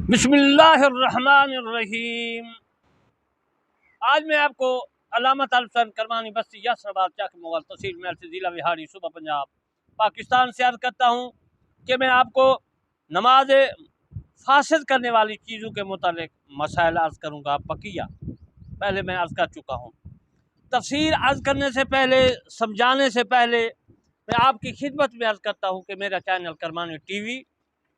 बिस्मिल्लाहिर्रहमानिर्रहीम। आज मैं आपको अल्लामा तालिब करमानी बस्ती यासराबाद चक मुगल तहसील महल से ज़िला बिहारी सूबा पंजाब पाकिस्तान से अर्ज़ करता हूँ कि मैं आपको नमाज फासिद करने वाली चीज़ों के मुतालिक मसाइल अर्ज़ करूँगा। बकिया पहले मैं अर्ज़ कर चुका हूँ। तफसीर अर्ज़ करने से पहले, समझाने से पहले मैं आपकी खिदमत में अर्ज़ करता हूँ कि मेरा चैनल करमानी टीवी,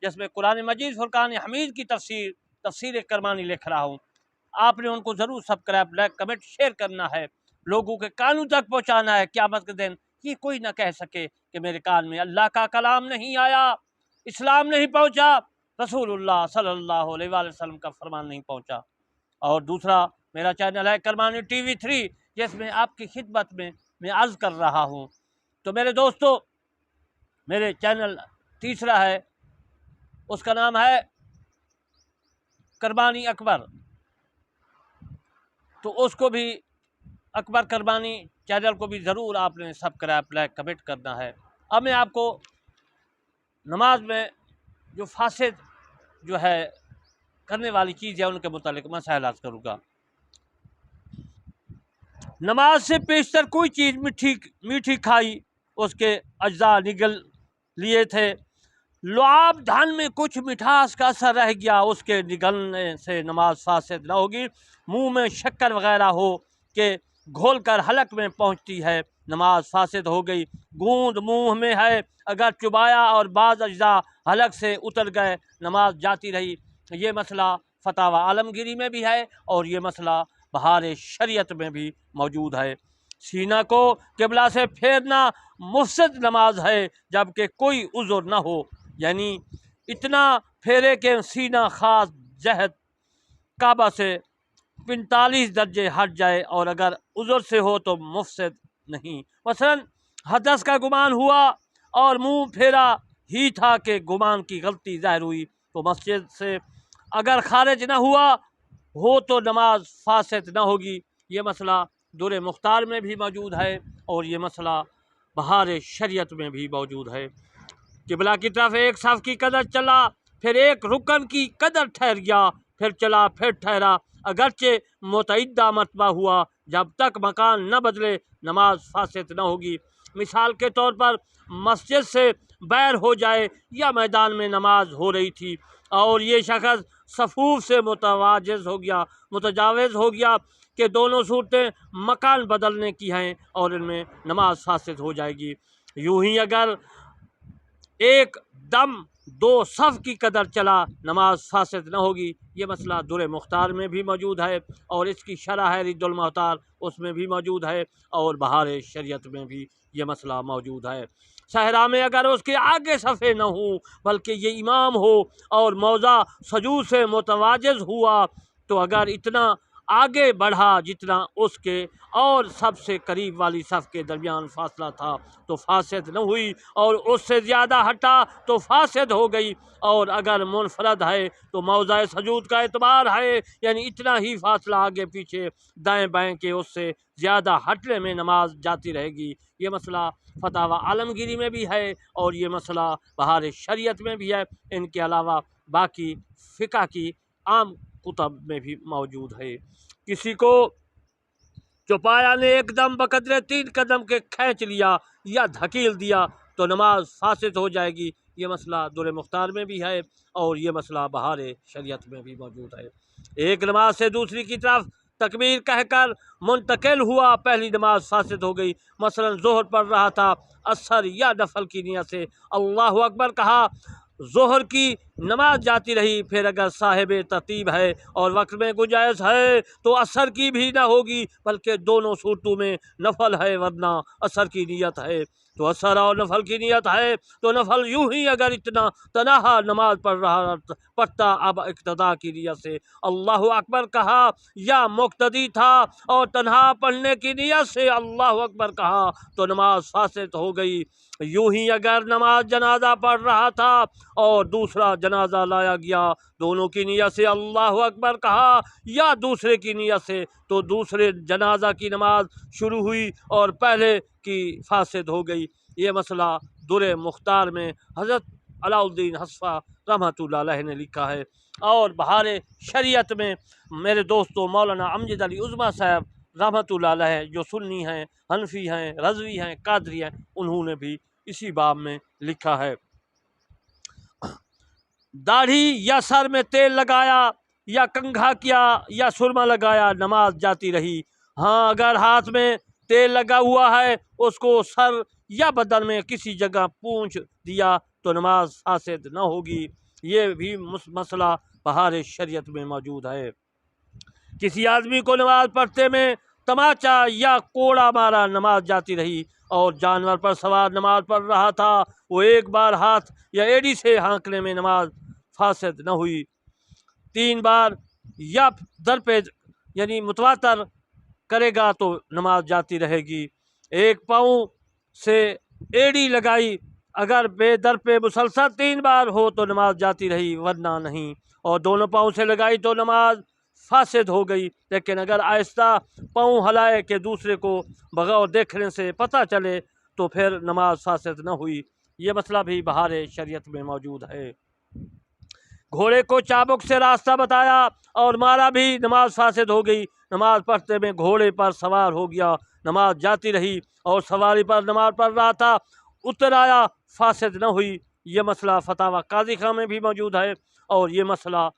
जिसमें कुरान मजीद फुरकान हमीद की तफसीर करमानी लिख रहा हूँ, आपने उनको ज़रूर सब्सक्राइब, लाइक, कमेंट, शेयर करना है, लोगों के कानों तक पहुँचाना है। क़यामत के दिन ये कोई ना कह सके कि मेरे कान में अल्लाह का कलाम नहीं आया, इस्लाम नहीं पहुँचा, रसूलुल्लाह सल्लल्लाहु अलैहि वसल्लम का फरमान नहीं पहुँचा। और दूसरा मेरा चैनल है करमानी टीवी 3, जिसमें आपकी खिदमत में मैं अर्ज़ कर रहा हूँ। तो मेरे दोस्तों, मेरे चैनल तीसरा है, उसका नाम है करमानी अकबर, तो उसको भी अकबर करमानी चैनल को भी ज़रूर आपने सब्सक्राइब, लाइक, कमेंट करना है। अब मैं आपको नमाज में जो फासिद जो है करने वाली चीज़ है उनके मुतालिक मसाइल अर्ज़ करूँगा। नमाज से पेशतर कोई चीज़ मीठी खाई, उसके अज्जा निगल लिए थे। लुआब धान में कुछ मिठास का असर रह गया, उसके निगलने से नमाज फासिद न होगी। मुंह में शक्कर वगैरह हो के घोल कर हलक में पहुंचती है, नमाज फासिद हो गई। गूंद मुंह में है, अगर चुबाया और बाज़ अज्जा हलक से उतर गए, नमाज जाती रही। ये मसला फतावा आलमगीरी में भी है और ये मसला बहार शरीयत में भी मौजूद है। सीना को किबला से फेरना मुफसद नमाज है, जबकि कोई उज़ुर न हो, यानी इतना फेरे के सीना ख़ास जहद काबा से 45 दर्जे हट जाए, और अगर उज़ुर से हो तो मुफसद नहीं। मसलन हदस का गुमान हुआ और मुंह फेरा ही था कि गुमान की गलती ज़ाहिर हुई, तो मस्जिद से अगर खारिज न हुआ हो तो नमाज फासिद न होगी। ये मसला दुर मुख्तार में भी मौजूद है और ये मसला बहार शरीयत में भी मौजूद है। किबला की तरफ एक सफ़ की कदर चला, फिर एक रुकन की कदर ठहर गया, फिर चला फिर ठहरा, अगरचे मुतअद्दा मरतबा हुआ, जब तक मकान न बदले नमाज फासिद न होगी। मिसाल के तौर पर मस्जिद से बैर हो जाए या मैदान में नमाज हो रही थी और ये शख्स सफूफ से मुतजाविज़ हो गया कि दोनों सूरतें मकान बदलने की हैं और इनमें नमाज फासिद हो जाएगी। यूं ही अगर एक दम दो सफ़ की कदर चला, नमाज फासिद न होगी। ये मसला दुर मुख्तार में भी मौजूद है और इसकी शरह है रिद्दुल मुख्तार, उसमें भी मौजूद है और बहार शरीयत में भी ये मसला मौजूद है। सहरा में अगर उसके आगे सफ़े न हो बल्कि ये इमाम हो और मौज़ा सजू से मुतवाजिज़ हुआ, तो अगर इतना आगे बढ़ा जितना उसके और सबसे करीब वाली सफ़ के दरमियान फासला था तो फासिद न हुई, और उससे ज़्यादा हटा तो फासिद हो गई। और अगर मुनफरद है तो मौज़ा सजूद का एतबार है, यानी इतना ही फासला आगे पीछे दाएँ बाएँ के उससे ज़्यादा हटने में नमाज जाती रहेगी। ये मसला फतावा आलमगीरी में भी है और ये मसला बहार शरीयत में भी है। इनके अलावा बाकी फ़िक़ह की आम कुतब में भी मौजूद है। किसी को चौपाया ने एकदम बकदरे 3 कदम के खींच लिया या धकेल दिया तो नमाज फासिद हो जाएगी। ये मसला दुर मुख्तार में भी है और ये मसला बहार शरीयत में भी मौजूद है। एक नमाज से दूसरी की तरफ तकबीर कहकर मुंतकिल हुआ, पहली नमाज फासिद हो गई। मसलन ज़ोहर पढ़ रहा था, असर या नफल की नियत से अल्लाहु अकबर कहा, ज़ोहर की नमाज जाती रही। फिर अगर साहिब तरतीब है और वक्त में गुंजाइश है तो असर की भी ना होगी, बल्कि दोनों सूरतों में नफल है, वरना असर की नियत है तो असर और नफल की नियत है तो नफल। यूं ही अगर इतना तनहा नमाज पढ़ता अब इक्तदा की नियत से अल्लाहु अकबर कहा या मुक्तदी था और तनहा पढ़ने की नियत से अल्लाहु अकबर कहा तो नमाज फासिद हो गई। यूं ही अगर नमाज जनाजा पढ़ रहा था और दूसरा जनाजा लाया गया, दोनों की नियत से अल्लाहु अकबर कहा या दूसरे की नियत से, तो दूसरे जनाजा की नमाज शुरू हुई और पहले की फासिद हो गई। ये मसला दुर मुख्तार में हज़रत अलाउद्दीन हस्फा रहमतुल्लाह अलैह ने लिखा है और बहार शरीयत में मेरे दोस्तों मौलाना अमजद अली उज़्मा साहब रहमतुल्लाह अलैह जो सुन्नी हैं, हनफी हैं, रज़वी हैं, कादरी हैं, उन्होंने भी इसी बाब में लिखा है। दाढ़ी या सर में तेल लगाया या कंघा किया या सुरमा लगाया, नमाज जाती रही। हाँ, अगर हाथ में तेल लगा हुआ है, उसको सर या बदन में किसी जगह पूंछ दिया तो नमाज फासिद न होगी। ये भी मसला बहार शरीयत में मौजूद है। किसी आदमी को नमाज पढ़ते में तमाचा या कोड़ा मारा, नमाज जाती रही। और जानवर पर सवार नमाज पढ़ रहा था, वो एक बार हाथ या एड़ी से हाँकने में नमाज फासिद न हुई। 3 बार या दर पे यानी मुतवातर करेगा तो नमाज जाती रहेगी। एक पाँव से एड़ी लगाई, अगर बेदर पे मुसलसल 3 बार हो तो नमाज जाती रही, वरना नहीं। और दोनों पाँव से लगाई तो नमाज फासिद हो गई। लेकिन अगर आहिस्ता पाँव हलाए कि दूसरे को बगैर देखने से पता चले तो फिर नमाज फासिद न हुई। ये मसला भी बहार शरीयत में मौजूद है। घोड़े को चाबुक से रास्ता बताया और मारा भी, नमाज फासिद हो गई। नमाज पढ़ते में घोड़े पर सवार हो गया, नमाज जाती रही। और सवारी पर नमाज पढ़ रहा था, उतर आया, फासिद न हुई। ये मसला फतावा काजी खां में भी मौजूद है और ये मसला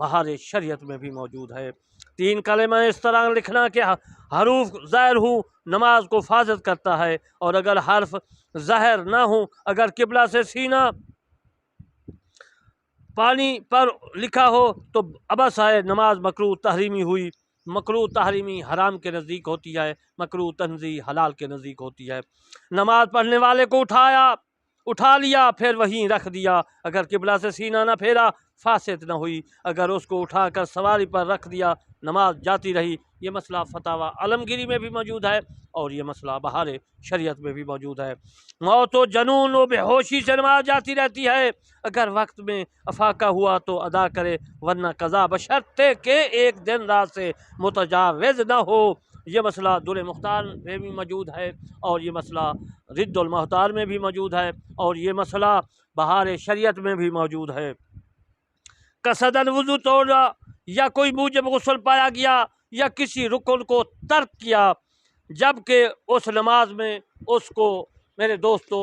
बहार शरीयत में भी मौजूद है। 3 कलमा इस तरह लिखना कि हरूफ ज़ाहिर हो, नमाज को फासिद करता है। और अगर हर्फ ज़ाहिर ना हो, अगर किबला से सीना पानी पर लिखा हो तो अबस है, नमाज मकरूह तहरीमी हुई। मकरूह तहरीमी हराम के नज़दीक होती है, मकरूह तंज़ी हलाल के नज़दीक होती है। नमाज पढ़ने वाले को उठा लिया, फिर वहीं रख दिया। अगर किबला से सीना ना फेरा, फासिद न हुई। अगर उसको उठाकर सवारी पर रख दिया, नमाज जाती रही। ये मसला फतावा आलमगीरी में भी मौजूद है और ये मसला बहार शरीयत में भी मौजूद है। मौत व जनून व बेहोशी से नमाज जाती रहती है। अगर वक्त में अफाका हुआ तो अदा करे, वरना कज़ा, बशर्ते के एक दिन रात से मुतजाविज़ न हो। ये मसला दुर मुख्तार में भी मौजूद है और ये मसला रिद्दुल मुख्तार में भी मौजूद है और ये मसला बहार शरीयत में भी मौजूद है। कसदन वज़ू तोड़ा या कोई मूजिब गुस्ल पाया गया या किसी रुकन को तर्क किया, जबकि उस नमाज में उसको मेरे दोस्तों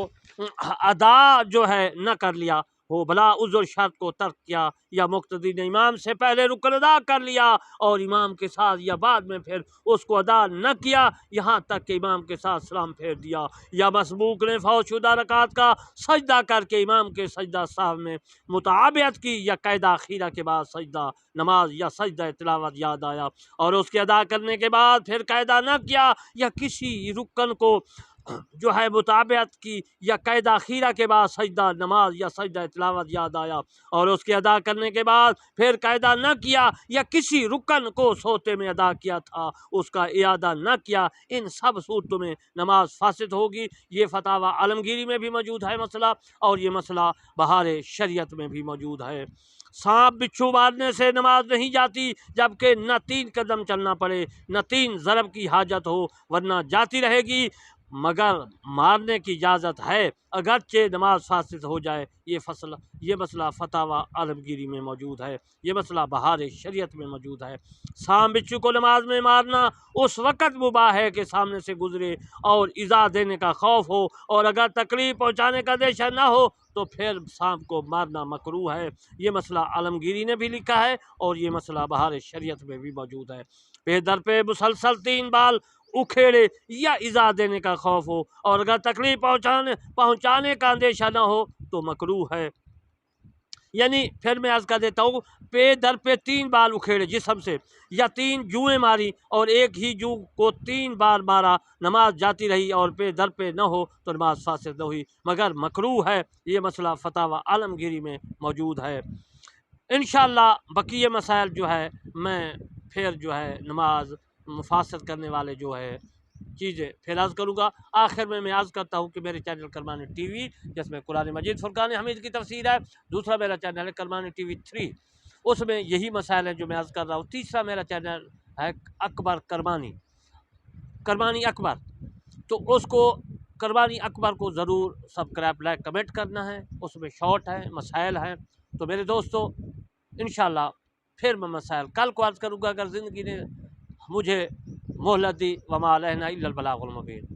अदा जो है न कर लिया हो, भला उज़्र शर्त को तर्क किया या मुक्तदी ने इमाम से पहले रुकन अदा कर लिया और इमाम के साथ या बाद में फिर उसको अदा न किया, यहाँ तक कि इमाम के साथ सलाम फेर दिया, या मसबूक ने फौशुदा रकात का सजदा करके इमाम के सजदा साहब में मुताबियत की या कैदा खीरा के बाद सजदा नमाज या सजदा तिलावत याद आया और उसके अदा करने के बाद फिर कैदा न किया, या किसी रुकन को जो है मुताबियत की या कैदा खीरा के बाद सजदा नमाज या सजदा तिलावत याद आया और उसके अदा करने के बाद फिर कैदा न किया, या किसी रुकन को सोते में अदा किया था उसका इयादा न किया, इन सब सूरतों में नमाज फासिद होगी। ये फतावा आलमगीरी में भी मौजूद है मसला और ये मसला बहार शरीयत में भी मौजूद है। सांप बिच्छू मारने से नमाज नहीं जाती, जबकि न 3 कदम चलना पड़े न 3 ज़रब की हाजत हो, वरना जाती रहेगी, मगर मारने की इजाज़त है, अगरचे नमाज फासिद हो जाए। ये मसला फतावा आलमगीरी में मौजूद है, ये मसला बहार शरीयत में मौजूद है। सांप बिच्छू को नमाज में मारना उस वक़्त मुबाह है कि सामने से गुजरे और इज़ा देने का खौफ हो, और अगर तकलीफ़ पहुँचाने का अंदेशा ना हो तो फिर सांप को मारना मकरूह है। ये मसला आलमगीरी ने भी लिखा है और ये मसला बहार शरीयत में भी मौजूद है। बेदर पे मुसलसल 3 बार उखेड़े या इज़ा देने का खौफ हो और अगर तकलीफ़ पहुँचाने का अंदेशा ना हो तो मकरूह है। यानी फिर मैं अर्ज़ कर देता हूँ, पे दर पे 3 बार उखेड़े जिस्म से या 3 जुएँ मारी और एक ही जू को 3 बार मारा, नमाज जाती रही और पे दर पे न हो तो नमाज फासिद न हुई, मगर मकरूह है। ये मसला फतावा आलमगीरी में मौजूद है। इंशाअल्लाह बकिया मसाइल जो है मैं फिर जो है नमाज मुफासिद करने वाले जो है चीज़ें फिर अर्ज़ करूँगा। आखिर में मैं अर्ज़ करता हूँ कि मेरे चैनल करमानी टीवी जिसमें कुरान मजीद फुरकान हमीद की तफसीर है, दूसरा मेरा चैनल है करमानी टीवी 3, उसमें यही मसाइल हैं जो मैं अर्ज़ कर रहा हूँ। तीसरा मेरा चैनल है अकबर करमानी अकबर, तो उसको करमानी अकबर को ज़रूर सब्सक्राइब लाइक कमेंट करना है, उसमें शॉर्ट है मसाइल हैं। तो मेरे दोस्तों इंशाअल्लाह फिर मैं मसाइल कल को अर्ज़ करूँगा अगर ज़िंदगी ने मुझे मोहलत दी। वमा अलैना इल्लल बलागुल मुबीन।